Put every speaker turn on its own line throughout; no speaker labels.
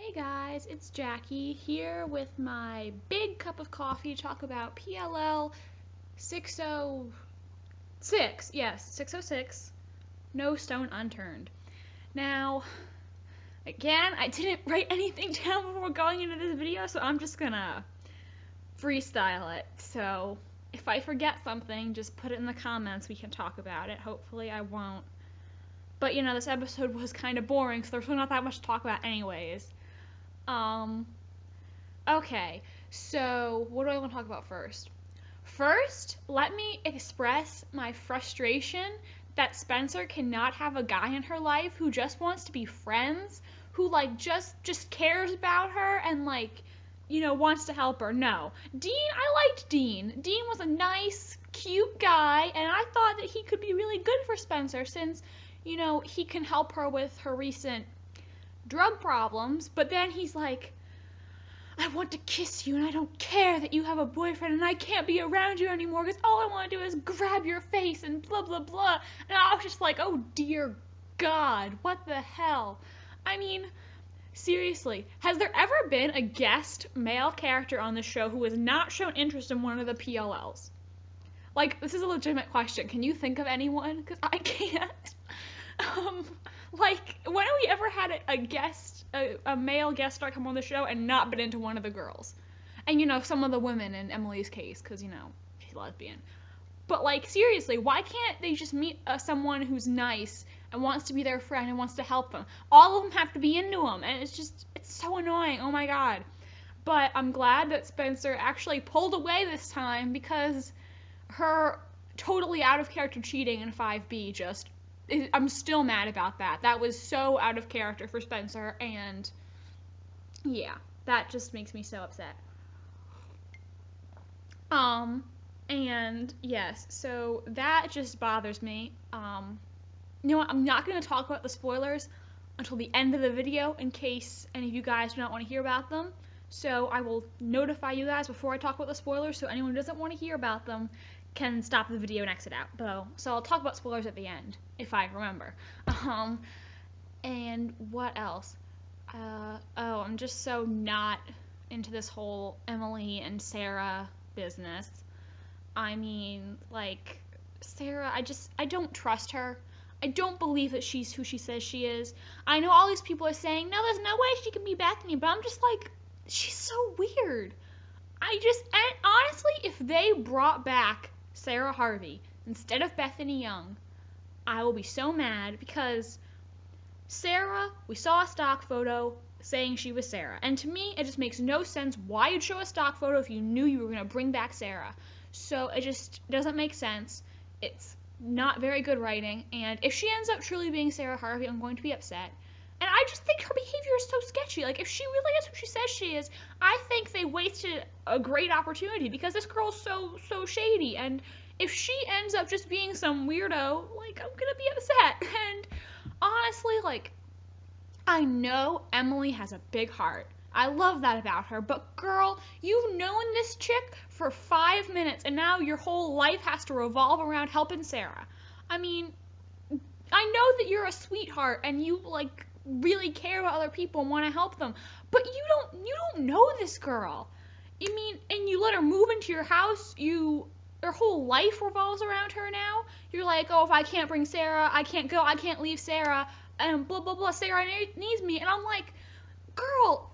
Hey guys, it's Jackie here with my big cup of coffee to talk about PLL 606. Yes, 606. No Stone Unturned. Now, again, I didn't write anything down before going into this video, so I'm just gonna freestyle it. So, if I forget something, just put it in the comments. We can talk about it. Hopefully I won't. But, this episode was kind of boring, so there's really not that much to talk about anyways. Okay, so what do I want to talk about first? First, let me express my frustration that Spencer cannot have a guy in her life who just wants to be friends, who just cares about her and wants to help her. No. I liked Dean. Dean was a nice, cute guy, and I thought that he could be really good for Spencer since, he can help her with her recent drug problems, but then he's like, I want to kiss you and I don't care that you have a boyfriend and I can't be around you anymore because all I want to do is grab your face and blah blah blah. And I was just like, oh dear God, what the hell? I mean, seriously, has there ever been a guest male character on the show who has not shown interest in one of the PLLs? This is a legitimate question. Can you think of anyone? Because I can't. When have we ever had a male guest star come on the show and not been into one of the girls? And, some of the women in Emily's case, because, she's lesbian. But, seriously, why can't they just meet someone who's nice and wants to be their friend and wants to help them? All of them have to be into them, and it's so annoying. Oh, my God. But I'm glad that Spencer actually pulled away this time because her totally out-of-character cheating in 5B I'm still mad about that. That was so out of character for Spencer, and yeah, that just makes me so upset. And yes, so that just bothers me. You know what, I'm not going to talk about the spoilers until the end of the video in case any of you guys do not want to hear about them. So I will notify you guys before I talk about the spoilers, so anyone who doesn't want to hear about them can stop the video and exit out, though. So I'll talk about spoilers at the end, if I remember. And what else? I'm just so not into this whole Emily and Sarah business. I mean, Sarah, I don't trust her. I don't believe that she's who she says she is. I know all these people are saying, no, there's no way she can be Bethany, but I'm just she's so weird. And honestly, if they brought back Sarah Harvey instead of Bethany Young, I will be so mad because Sarah, we saw a stock photo saying she was Sarah, and to me it just makes no sense why you'd show a stock photo if you knew you were going to bring back Sarah. So it just doesn't make sense. It's not very good writing, and if she ends up truly being Sarah Harvey, I'm going to be upset. And I just think her behavior is so sketchy. If she really is who she says she is, I think they wasted a great opportunity because this girl's so shady. And if she ends up just being some weirdo, I'm gonna be upset. And honestly, I know Emily has a big heart. I love that about her. But girl, you've known this chick for 5 minutes, and now your whole life has to revolve around helping Sarah. I mean, I know that you're a sweetheart and you really care about other people and want to help them, but you don't know this girl. And you let her move into your house. Her whole life revolves around her now. You're like, oh, if I can't bring Sarah, I can't go, I can't leave Sarah, and blah blah blah. Sarah needs me, and I'm like, girl,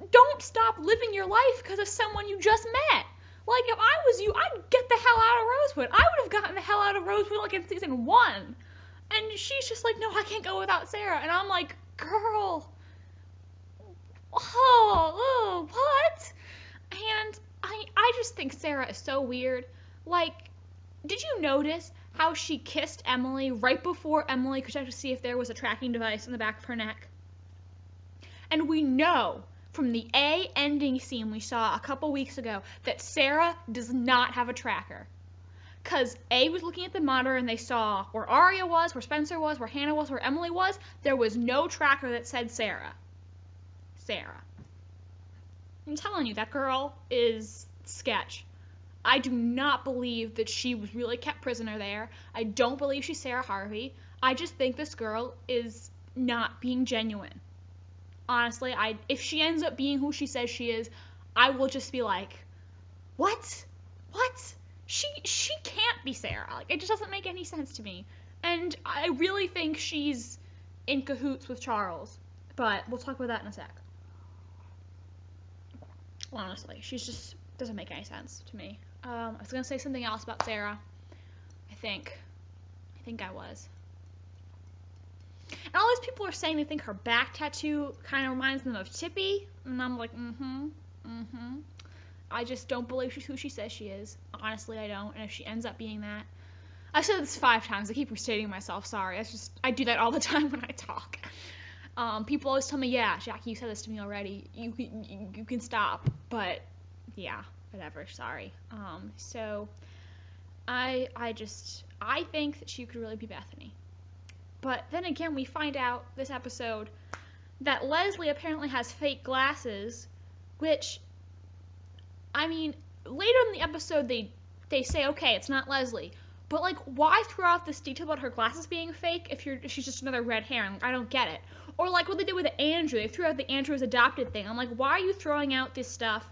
don't stop living your life because of someone you just met. If I was you, I'd get the hell out of Rosewood. I would have gotten the hell out of Rosewood in season 1. And she's just no, I can't go without Sarah. And I'm like, girl, what? And I just think Sarah is so weird. Did you notice how she kissed Emily right before Emily could check to see if there was a tracking device in the back of her neck? And we know from the A ending scene we saw a couple weeks ago that Sarah does not have a tracker. Because A was looking at the monitor and they saw where Aria was, where Spencer was, where Hannah was, where Emily was. There was no tracker that said Sarah. I'm telling you, that girl is sketch. I do not believe that she was really kept prisoner there. I don't believe she's Sarah Harvey. I just think this girl is not being genuine. Honestly, if she ends up being who she says she is, I will just be like, what? What? She can't be Sarah. Like, it just doesn't make any sense to me. And I really think she's in cahoots with Charles. But we'll talk about that in a sec. Honestly, she's just doesn't make any sense to me. I was gonna say something else about Sarah. I think I was. And all these people are saying they think her back tattoo kind of reminds them of Tippy, and I'm like, I just don't believe she's who she says she is. Honestly, I don't. And if she ends up being that, I've said this 5 times. I keep restating myself. Sorry. I do that all the time when I talk. People always tell me, yeah, Jackie, you said this to me already. You can stop. But yeah, whatever. Sorry. So I think that she could really be Bethany. But then again, we find out this episode that Leslie apparently has fake glasses, which, I mean, later in the episode they say, okay, it's not Leslie. But, like, why throw out this detail about her glasses being fake if she's just another red herring? I don't get it. Or, like, what they did with Andrew. They threw out the Andrew's adopted thing. I'm like, why are you throwing out this stuff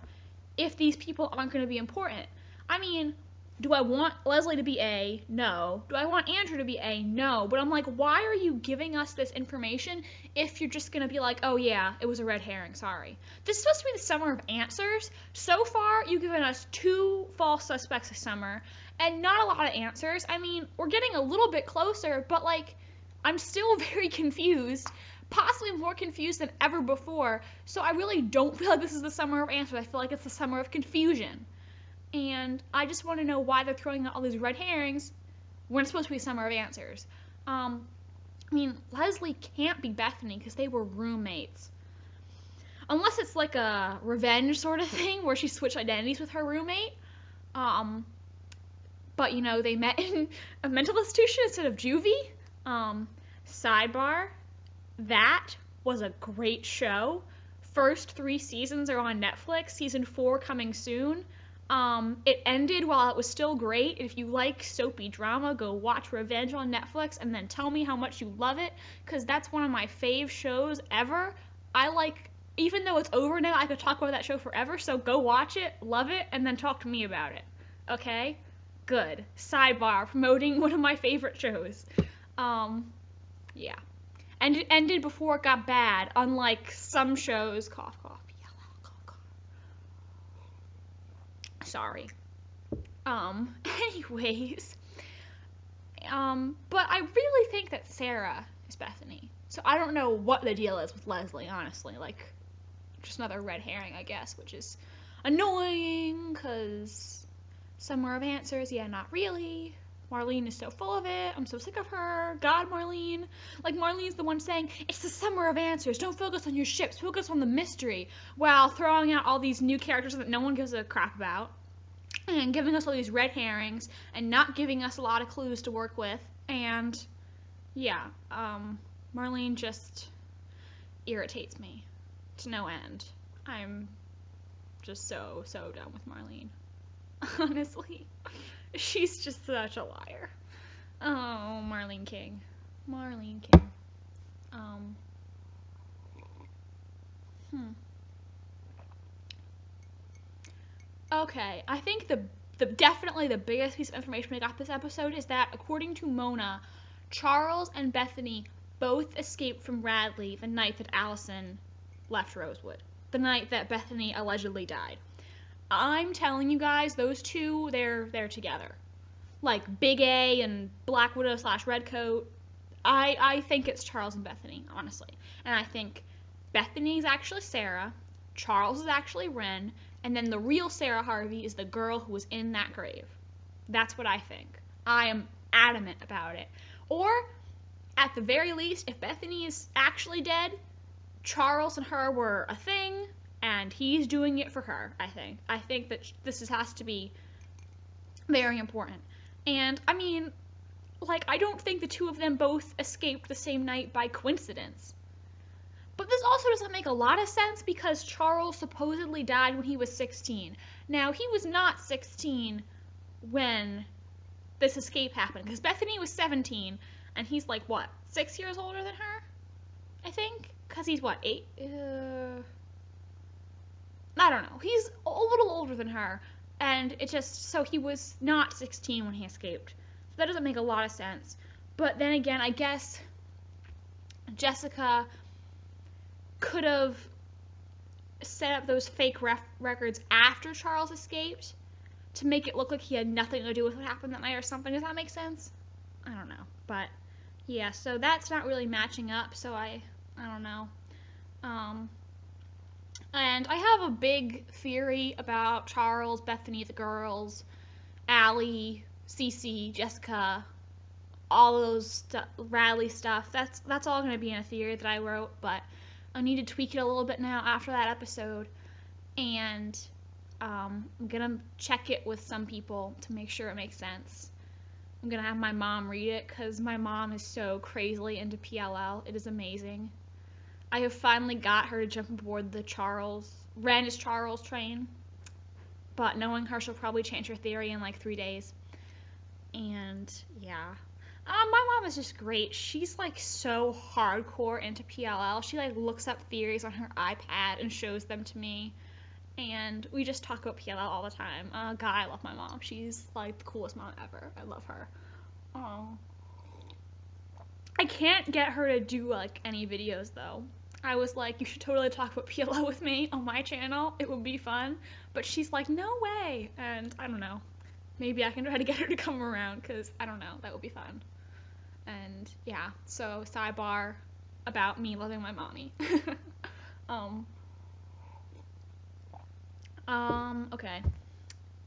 if these people aren't going to be important? I mean, do I want Leslie to be A? No. Do I want Andrew to be A? No. But I'm like, why are you giving us this information if you're just going to be like, oh yeah, it was a red herring, sorry. This is supposed to be the summer of answers. So far, you've given us 2 false suspects this summer, and not a lot of answers. I mean, we're getting a little bit closer, but like, I'm still very confused. Possibly more confused than ever before. So I really don't feel like this is the summer of answers. I feel like it's the summer of confusion. And I just want to know why they're throwing out all these red herrings when it's supposed to be summer of answers. I mean, Leslie can't be Bethany because they were roommates. Unless it's like a revenge sort of thing where she switched identities with her roommate. But, you know, they met in a mental institution instead of juvie. Sidebar, that was a great show. First 3 seasons are on Netflix. Season 4 coming soon. It ended while it was still great. If you like soapy drama, go watch Revenge on Netflix and then tell me how much you love it, because that's one of my fave shows ever. Even though it's over now, I could talk about that show forever, so go watch it, love it, and then talk to me about it. Okay? Good. Sidebar, promoting one of my favorite shows. Yeah. And it ended before it got bad, unlike some shows. Cough, cough. Sorry. Anyways. But I really think that Sarah is Bethany. So I don't know what the deal is with Leslie, honestly. Like, just another red herring, I guess, which is annoying, because summer of answers, yeah, not really. Marlene is so full of it. I'm so sick of her. God, Marlene. Like, Marlene's the one saying, it's the summer of answers. Don't focus on your ships. Focus on the mystery. While throwing out all these new characters that no one gives a crap about. And giving us all these red herrings. And not giving us a lot of clues to work with. And, yeah. Marlene just irritates me to no end. I'm just so done with Marlene. Honestly. She's just such a liar. Oh, Marlene King. Marlene King. Okay, I think definitely the biggest piece of information we got this episode is that, according to Mona, Charles and Bethany both escaped from Radley the night that Allison left Rosewood. The night that Bethany allegedly died. I'm telling you guys, those two, they're together. Like Big A and Black Widow / Redcoat. I think it's Charles and Bethany, honestly. And I think Bethany is actually Sarah, Charles is actually Ren, and then the real Sarah Harvey is the girl who was in that grave. That's what I think. I am adamant about it. Or, at the very least, if Bethany is actually dead, Charles and her were a thing, and he's doing it for her, I think. I think that this has to be very important. And, I mean, like, I don't think the two of them both escaped the same night by coincidence. But this also doesn't make a lot of sense because Charles supposedly died when he was 16. Now, he was not 16 when this escape happened, because Bethany was 17, and he's like, what, 6 years older than her? I think? because he's what, 8? I don't know. He's a little older than her, and it just, so he was not 16 when he escaped. So that doesn't make a lot of sense. But then again, I guess Jessica could have set up those fake records after Charles escaped to make it look like he had nothing to do with what happened that night or something. Does that make sense? I don't know. But yeah, so that's not really matching up, so I don't know. And I have a big theory about Charles, Bethany, the girls, Allie, Cece, Jessica, all those Radley stuff. That's all going to be in a theory that I wrote, but I need to tweak it a little bit now after that episode, and I'm going to check it with some people to make sure it makes sense. I'm going to have my mom read it because my mom is so crazily into PLL. It is amazing. I have finally got her to jump aboard the Ren is Charles train, but knowing her, she'll probably change her theory in like 3 days. And yeah. My mom is just great. She's like so hardcore into PLL. She like looks up theories on her iPad and shows them to me. And we just talk about PLL all the time. God, I love my mom. She's like the coolest mom ever. I love her. I can't get her to do like any videos though. I was like, you should totally talk about PLL with me on my channel. It would be fun. But she's like, no way. And I don't know. Maybe I can try to get her to come around because I don't know. That would be fun. And yeah, so sidebar about me loving my mommy. Okay.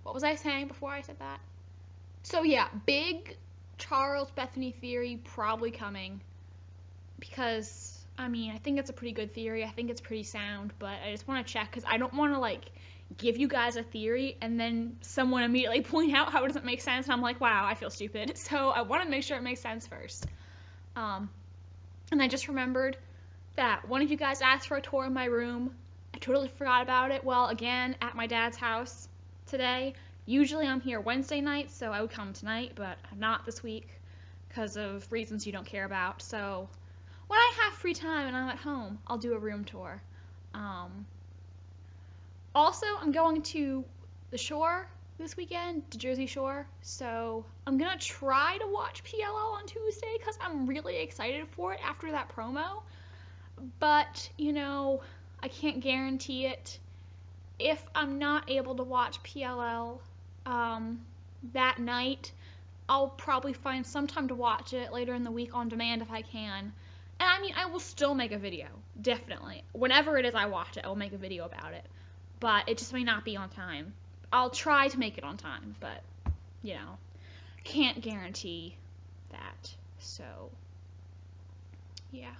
What was I saying before I said that? So yeah, big Charles Bethany theory probably coming because I mean, I think it's a pretty good theory. I think it's pretty sound, but I just want to check because I don't want to like give you guys a theory and then someone immediately point out how it doesn't make sense and I'm like, wow, I feel stupid. So I want to make sure it makes sense first. And I just remembered that one of you guys asked for a tour of my room. I totally forgot about it. Well, again, at my dad's house today. Usually I'm here Wednesday nights, so I would come tonight, but I'm not this week because of reasons you don't care about. So when I have free time and I'm at home, I'll do a room tour. Also, I'm going to the shore this weekend, to Jersey Shore, so I'm gonna try to watch PLL on Tuesday because I'm really excited for it after that promo, but, you know, I can't guarantee it. If I'm not able to watch PLL that night, I'll probably find some time to watch it later in the week on demand if I can. And I mean, I will still make a video, definitely. Whenever it is I watch it, I will make a video about it. But it just may not be on time. I'll try to make it on time, but, you know, can't guarantee that. So, yeah,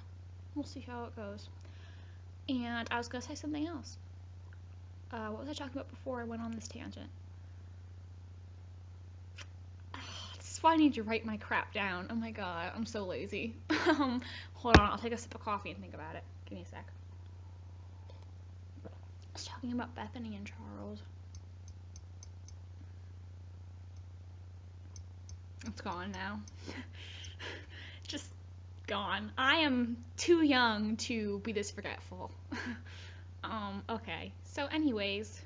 we'll see how it goes. And I was going to say something else. What was I talking about before I went on this tangent? This is why I need to write my crap down. Oh my god, I'm so lazy. Hold on, I'll take a sip of coffee and think about it. Give me a sec. I was talking about Bethany and Charles. It's gone now. Just gone. I am too young to be this forgetful. Okay. So anyways,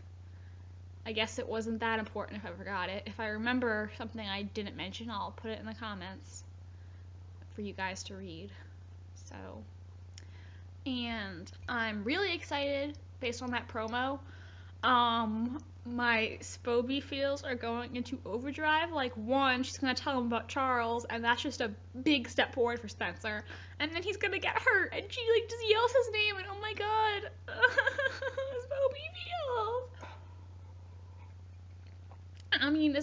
I guess it wasn't that important if I forgot it. If I remember something I didn't mention, I'll put it in the comments for you guys to read. So, and I'm really excited based on that promo. My Spoby feels are going into overdrive. Like, one, she's gonna tell him about Charles, and that's just a big step forward for Spencer. And then he's gonna get hurt, and she like just yells his name, and oh my god, Spoby feels. I mean,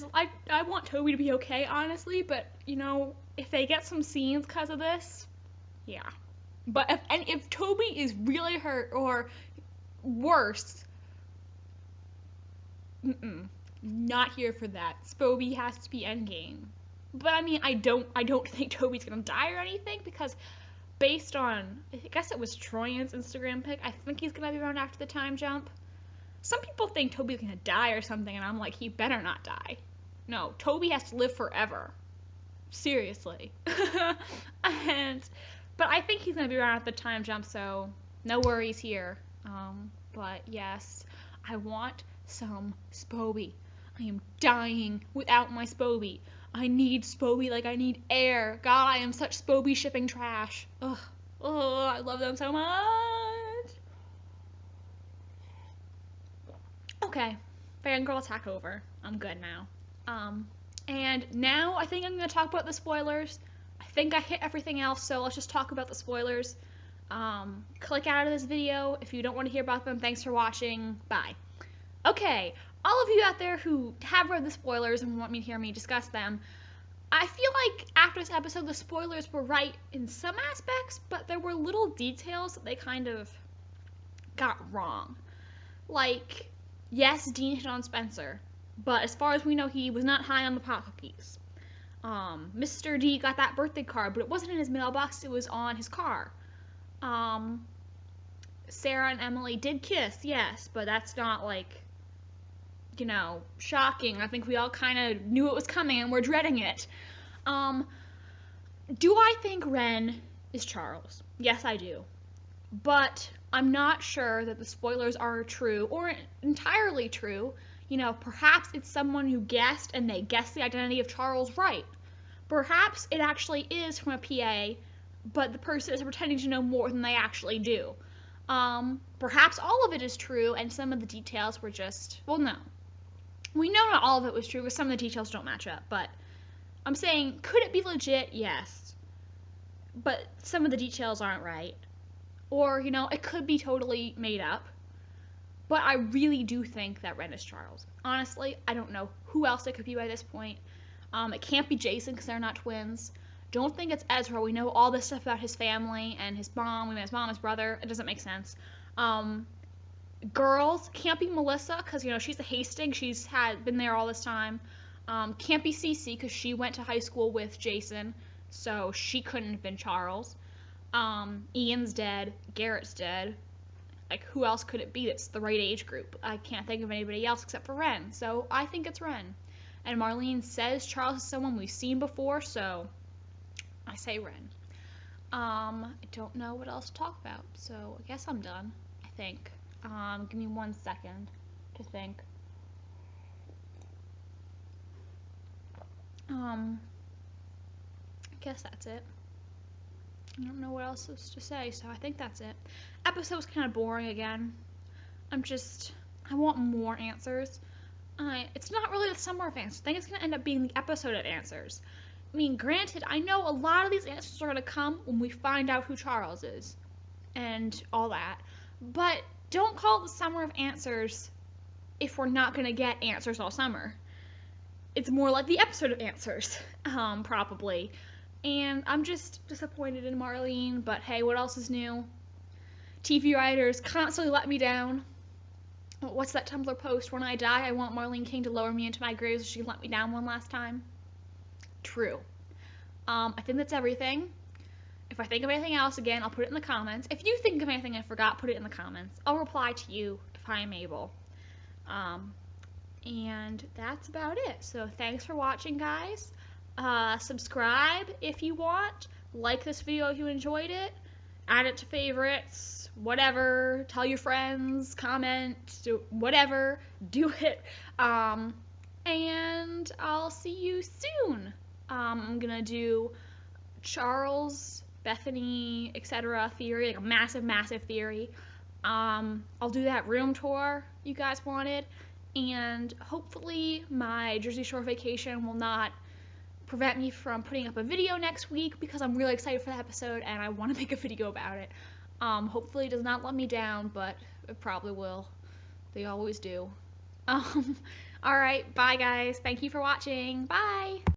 I want Toby to be okay, honestly, but you know, if they get some scenes because of this, yeah. But if Toby is really hurt or worse. Not here for that. Spoby has to be endgame. But I mean, I don't think Toby's gonna die or anything because based on, I guess it was Troyan's Instagram pic, I think he's gonna be around after the time jump. Some people think Toby's gonna die or something, and I'm like, he better not die. No, Toby has to live forever. Seriously. And But I think he's going to be around at the time jump, so no worries here. But yes, I want some Spoby. I am dying without my Spoby. I need Spoby like I need air. God, I am such Spoby shipping trash. Ugh. Oh, I love them so much. Okay, fangirl attack over. I'm good now. And now I think I'm going to talk about the spoilers. I think I hit everything else, so let's just talk about the spoilers. Click out of this video if you don't want to hear about them. Thanks for watching. Bye. Okay, all of you out there who have read the spoilers and want me to hear me discuss them, I feel like after this episode the spoilers were right in some aspects, but there were little details that they kind of got wrong. Like, yes, Dean hit on Spencer, but as far as we know, he was not high on the pot cookies. Mr. D got that birthday card, but it wasn't in his mailbox, it was on his car. Sarah and Emily did kiss, yes, but that's not, like, you know, shocking. I think we all kind of knew it was coming and we're dreading it. Do I think Ren is Charles? Yes, I do. But I'm not sure that the spoilers are true or entirely true. You know, perhaps it's someone who guessed and they guessed the identity of Charles right. Perhaps it actually is from a PA, but the person is pretending to know more than they actually do. Perhaps all of it is true and some of the details were just, well, no. We know not all of it was true because some of the details don't match up, but I'm saying, could it be legit? Yes. But some of the details aren't right. Or, you know, it could be totally made up. But I really do think that Ren is Charles. Honestly, I don't know who else it could be by this point. It can't be Jason because they're not twins. Don't think it's Ezra. We know all this stuff about his family and his mom. We know his mom, his brother. It doesn't make sense. Girls, can't be Melissa because, you know, she's a Hastings. She's been there all this time. Can't be Cece because she went to high school with Jason, so she couldn't have been Charles. Ian's dead. Garrett's dead. Like, who else could it be that's the right age group? I can't think of anybody else except for Ren, so I think it's Ren. And Marlene says Charles is someone we've seen before, so I say Ren. I don't know what else to talk about, so I guess I'm done, I think. Give me 1 second to think. I guess that's it. I don't know what else is to say, so I think that's it. Episode's kind of boring again. I want more answers. It's not really the summer of answers. I think it's going to end up being the episode of answers. I mean, granted, I know a lot of these answers are going to come when we find out who Charles is and all that, but don't call it the summer of answers if we're not going to get answers all summer. It's more like the episode of answers, probably. And I'm just disappointed in Marlene, but hey, what else is new? TV writers constantly let me down. What's that Tumblr post? When I die, I want Marlene King to lower me into my grave so she can let me down one last time. True. I think that's everything. If I think of anything else, again, I'll put it in the comments. If you think of anything I forgot, put it in the comments. I'll reply to you if I am able. And that's about it. So thanks for watching, guys. Subscribe if you want. Like this video if you enjoyed it. Add it to favorites. Whatever. Tell your friends. Comment. Whatever. Do it. And I'll see you soon. I'm gonna do Charles, Bethany, etc. theory, like a massive, massive theory. I'll do that room tour you guys wanted. And hopefully my Jersey Shore vacation will not prevent me from putting up a video next week because I'm really excited for that episode and I want to make a video about it. Hopefully it does not let me down, but it probably will. They always do. Alright, bye guys. Thank you for watching. Bye!